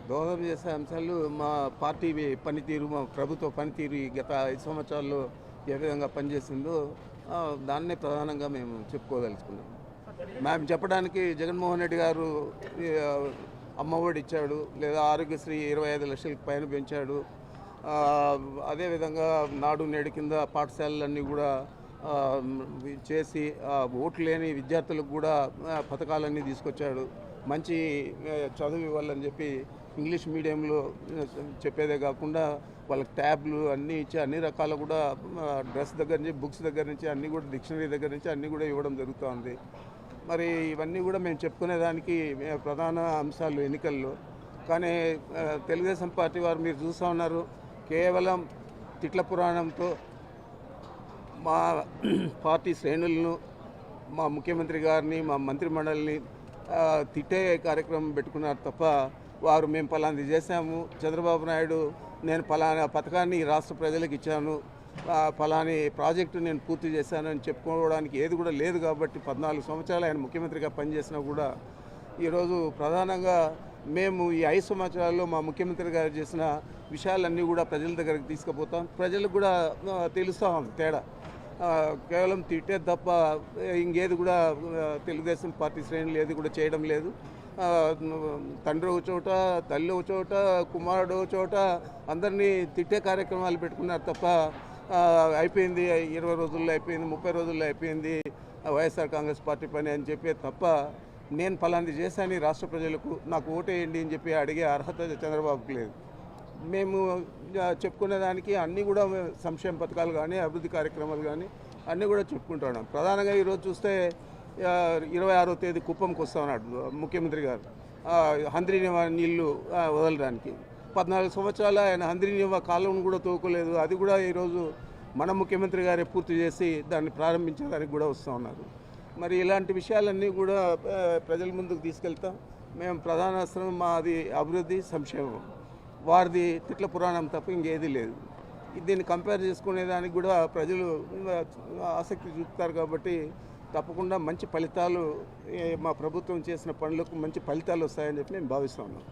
దోహదం చేసే అంశాలు మా పార్టీ పనితీరు, మా ప్రభుత్వ పనితీరు ఈ గత 5 సంవత్సరాల్లో ఏ విధంగా పనిచేసిందో దాన్నే ప్రధానంగా మేము చెప్పుకోదలుచుకున్నాం. మేము చెప్పడానికి జగన్మోహన్ రెడ్డి గారు ఆ, అమ్మఒడి ఇచ్చాడు, లేదా ఆరోగ్యశ్రీ 25 లక్షలకు పైన పెంచాడు. అదేవిధంగా నాడు నేడు కింద పాఠశాలలన్నీ కూడా ఆ, చేసి ఓట్లు లేని విద్యార్థులకు కూడా పథకాలన్నీ తీసుకొచ్చాడు. మంచి చదువు ఇవ్వాలని చెప్పి ఇంగ్లీష్ మీడియంలో చెప్పేదే కాకుండా వాళ్ళకి ట్యాబ్లు అన్నీ ఇచ్చి అన్ని రకాల కూడా డ్రెస్ దగ్గర నుంచి బుక్స్ దగ్గర నుంచి అన్నీ కూడా డిక్షనరీ దగ్గర నుంచి అన్నీ కూడా ఇవ్వడం జరుగుతుంది. మరి ఇవన్నీ కూడా మేము చెప్పుకునేదానికి ప్రధాన అంశాలు ఎన్నికల్లో. కానీ తెలుగుదేశం పార్టీ వారు మీరు చూస్తూ ఉన్నారు, కేవలం తిట్ల పురాణంతో మా పార్టీ శ్రేణులను, మా ముఖ్యమంత్రి గారిని, మా మంత్రిమండలిని తిట్టే కార్యక్రమం పెట్టుకున్నారు తప్ప వారు మేము పలాంది చేశాము, చంద్రబాబు నాయుడు నేను పలానా పథకాన్ని రాష్ట్ర ప్రజలకు ఇచ్చాను, పలాని ప్రాజెక్టు నేను పూర్తి చేశానని చెప్పుకోవడానికి ఏది కూడా లేదు. కాబట్టి 14 సంవత్సరాలు ఆయన ముఖ్యమంత్రిగా పనిచేసినా కూడా ఈరోజు ప్రధానంగా మేము ఈ 5 సంవత్సరాల్లో మా ముఖ్యమంత్రి గారు చేసిన విషయాలన్నీ కూడా ప్రజల దగ్గరికి తీసుకుపోతాం. ప్రజలకు కూడా తెలుస్తూ ఉంది తేడా. కేవలం తిట్టే తప్ప ఇంకేది కూడా తెలుగుదేశం పార్టీ శ్రేణులు ఏది కూడా చేయడం లేదు. తండ్రి ఒక చోట, తల్లి ఒక చోట, కుమారుడు ఒక చోట అందరినీ తిట్టే కార్యక్రమాలు పెట్టుకున్నారు తప్ప అయిపోయింది 20 రోజుల్లో అయిపోయింది, 30 రోజుల్లో అయిపోయింది వైఎస్ఆర్ కాంగ్రెస్ పార్టీ పని అని చెప్పే తప్ప నేను ఫలాంటి చేశాను రాష్ట్ర ప్రజలకు నాకు ఓటేయండి అని చెప్పి అడిగే అర్హత చంద్రబాబుకు లేదు. మేము చెప్పుకునే దానికి అన్నీ కూడా సంక్షేమ పథకాలు కానీ అభివృద్ధి కార్యక్రమాలు కానీ అన్నీ కూడా చెప్పుకుంటున్నాం. ప్రధానంగా ఈరోజు చూస్తే 26వ తేదీ కుప్పంకి వస్తా ఉన్నాడు ముఖ్యమంత్రి గారు హంద్రీనివా నీళ్లు వదలడానికి. 14 సంవత్సరాలు ఆయన హంద్రీనివా కాలువను కూడా తోకలేదు. అది కూడా ఈరోజు మన ముఖ్యమంత్రి గారే పూర్తి చేసి దాన్ని ప్రారంభించడానికి కూడా వస్తూ ఉన్నారు. మరి ఇలాంటి విషయాలన్నీ కూడా ప్రజల ముందుకు తీసుకెళ్తాం. మేము ప్రధాన అస్త్రం మాది అభివృద్ధి, సంక్షేమం. వారిది తిట్ల పురాణం తప్ప ఇంకేదీ లేదు. దీన్ని కంపేర్ చేసుకునేదానికి కూడా ప్రజలు ఆసక్తి చూపుతారు. కాబట్టి తప్పకుండా మంచి ఫలితాలు, మా ప్రభుత్వం చేసిన పనులకు మంచి ఫలితాలు వస్తాయని చెప్పి మేము భావిస్తూ ఉన్నాం.